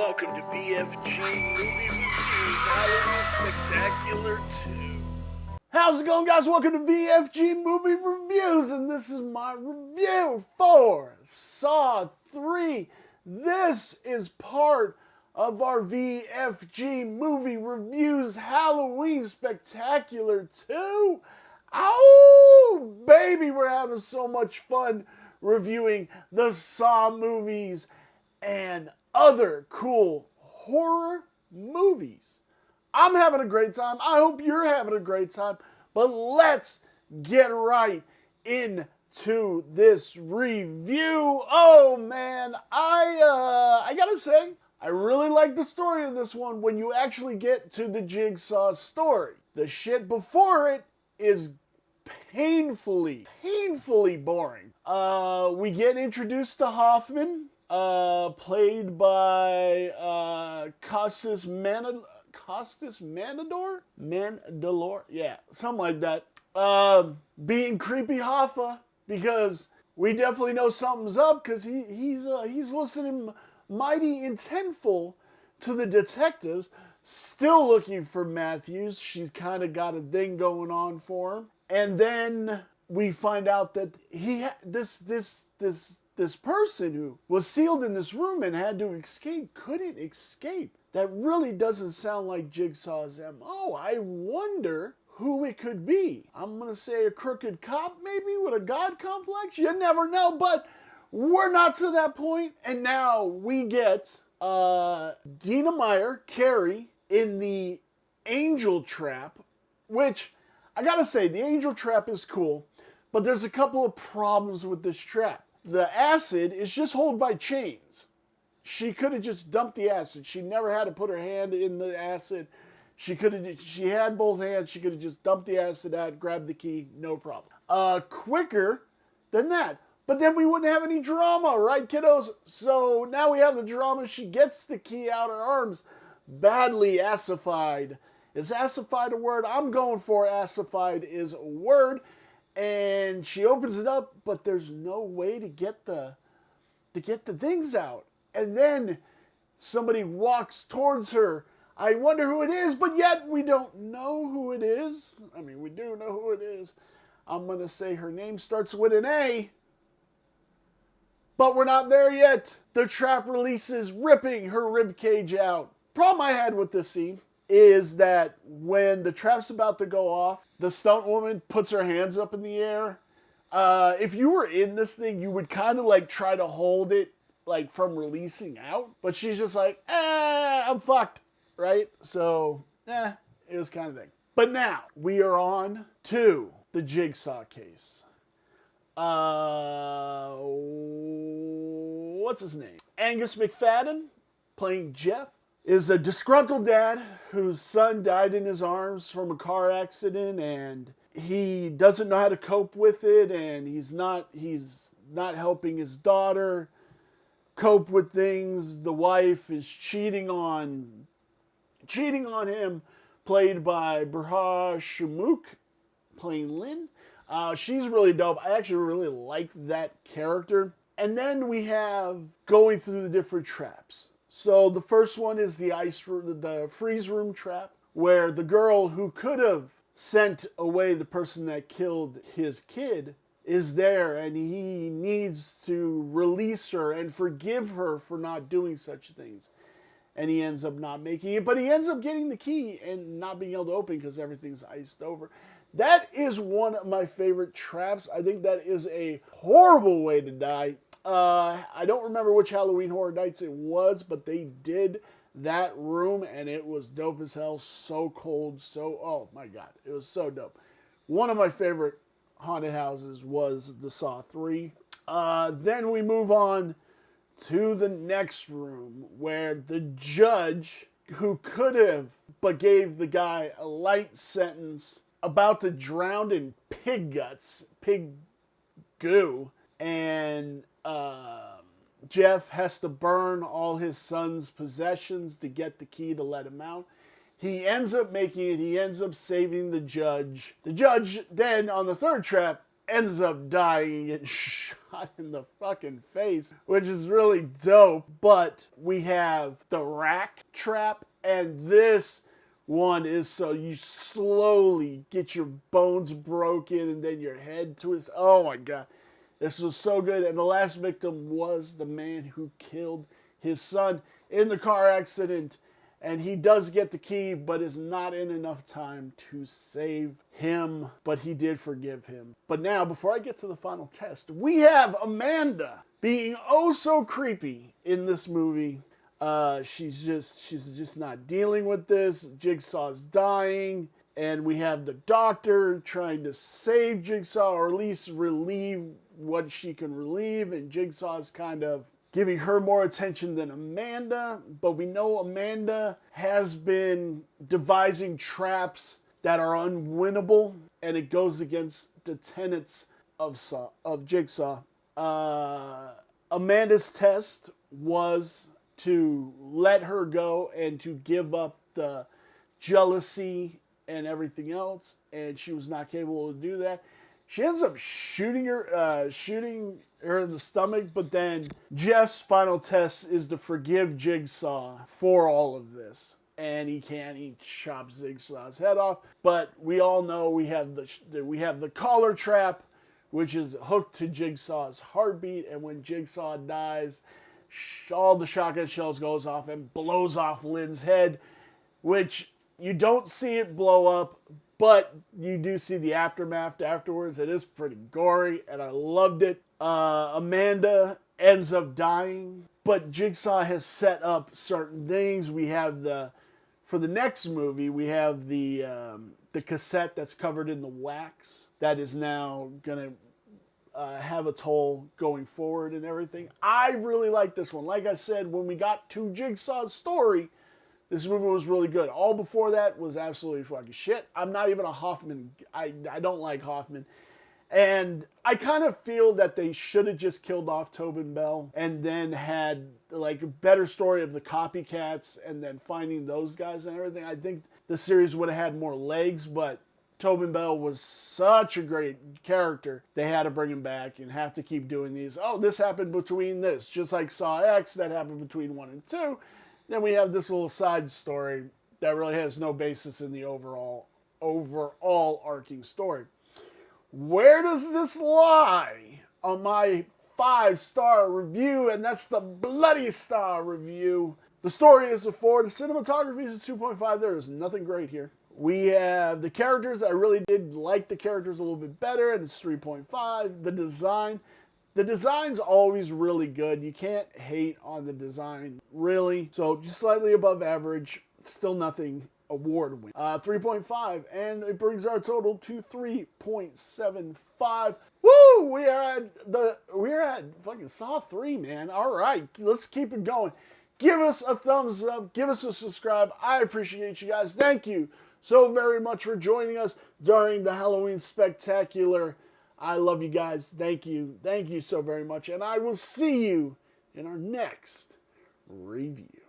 welcome to BFG Movie Reviews Halloween Spectacular 2. How's it going, guys? Welcome to VFG Movie Reviews, and this is my review for Saw 3. This is part of our VFG Movie Reviews Halloween Spectacular 2. Oh, baby, we're having so much fun reviewing the Saw movies and other cool horror movies. I'm having a great time. I hope you're having a great time. But let's get right into this review. Oh man, I gotta say, I really like the story of this one when you actually get to the Jigsaw story. The shit before it is painfully boring. We get introduced to Hoffman, played by Costas Mandalore? Yeah, something like that. Being creepy Hoffa, because we definitely know something's up, because he's listening mighty intentful to the detectives, still looking for Matthews. She's kind of got a thing going on for him. And then we find out that this person who was sealed in this room and had to escape couldn't escape. That really doesn't sound like Jigsaw's MO. I wonder who it could be. I'm going to say a crooked cop, maybe, with a god complex. You never know, but we're not to that point. And now we get Dina Meyer, Carrie, in the Angel Trap, which, I got to say, the Angel Trap is cool, but there's a couple of problems with this trap. The acid is just held by chains. She could have just dumped the acid. She never had to put her hand in the acid. She had both hands. She could have just dumped the acid out, grabbed the key, no problem. Quicker than that. But then we wouldn't have any drama, right, kiddos? So now we have the drama. She gets the key out her arms. Badly acidified. Is acidified a word? I'm going for acidified is a word. And she opens it up, but there's no way to get the things out. And then somebody walks towards her. I wonder who it is, but yet we don't know who it is. I mean, we do know who it is. I'm going to say her name starts with an A. But we're not there yet. The trap releases, ripping her rib cage out. Problem I had with this scene is that when the trap's about to go off, the stunt woman puts her hands up in the air. If you were in this thing, you would kind of like try to hold it like from releasing out. But she's just like, I'm fucked, right? So, it was kind of thing. But now, we are on to the Jigsaw case. What's his name? Angus McFadden, playing Jeff, is a disgruntled dad whose son died in his arms from a car accident, and he doesn't know how to cope with it, and he's not helping his daughter cope with things. The wife is cheating on him, played by Berha Shamouk, playing Lynn. She's really dope. I actually really like that character. And then we have going through the different traps. So the first one is the freeze room trap, where the girl who could have sent away the person that killed his kid is there, and he needs to release her and forgive her for not doing such things. And he ends up not making it, but he ends up getting the key and not being able to open because everything's iced over. That is one of my favorite traps. I think that is a horrible way to die. I don't remember which Halloween Horror Nights it was, but they did that room, and it was dope as hell. So cold, oh my god, it was so dope. One of my favorite haunted houses was the Saw 3. Then we move on to the next room, where the judge, who could have but gave the guy a light sentence, about to drown in pig guts, pig goo, and Jeff has to burn all his son's possessions to get the key to let him out. He ends up making it. He ends up saving the judge. The judge then, on the third trap, ends up dying and shot in the fucking face, which is really dope. But we have the rack trap, and this one is so you slowly get your bones broken and then your head twists. Oh my god. This was so good. And the last victim was the man who killed his son in the car accident. And he does get the key, but is not in enough time to save him. But he did forgive him. But now, before I get to the final test, we have Amanda being oh so creepy in this movie. She's just not dealing with this. Jigsaw's dying. And we have the doctor trying to save Jigsaw, or at least relieve what she can relieve. And Jigsaw's kind of giving her more attention than Amanda. But we know Amanda has been devising traps that are unwinnable. And it goes against the tenets of Jigsaw. Amanda's test was to let her go and to give up the jealousy and everything else, and she was not capable to do that. She ends up shooting her in the stomach, but then Jeff's final test is to forgive Jigsaw for all of this, and he can't. He chops Jigsaw's head off. But we all know we have the collar trap, which is hooked to Jigsaw's heartbeat, and when Jigsaw dies, all the shotgun shells goes off and blows off Lynn's head, which you don't see it blow up, but you do see the aftermath afterwards. It is pretty gory, and I loved it. Amanda ends up dying, but Jigsaw has set up certain things. We have for the next movie, we have the cassette that's covered in the wax that is now gonna have a toll going forward and everything. I really like this one. Like I said, when we got to Jigsaw's story, this movie was really good. All before that was absolutely fucking shit. I'm not even a Hoffman. I don't like Hoffman. And I kind of feel that they should have just killed off Tobin Bell and then had like a better story of the copycats and then finding those guys and everything. I think the series would have had more legs, but Tobin Bell was such a great character. They had to bring him back and have to keep doing these. Oh, this happened between this. Just like Saw X, that happened between 1 and 2. Then we have this little side story that really has no basis in the overall arcing story. Where does this lie on my 5-star review? And that's the bloody star review. The story is a 4. The cinematography is a 2.5. There is nothing great here. We have the characters. I really did like the characters a little bit better, and it's 3.5. The design. The design's always really good. You can't hate on the design, really. So just slightly above average. Still nothing award win. 3.5, and it brings our total to 3.75. Woo! We are at fucking Saw 3, man. All right, let's keep it going. Give us a thumbs up. Give us a subscribe. I appreciate you guys. Thank you so very much for joining us during the Halloween Spectacular. I love you guys. Thank you. Thank you so very much. And I will see you in our next review.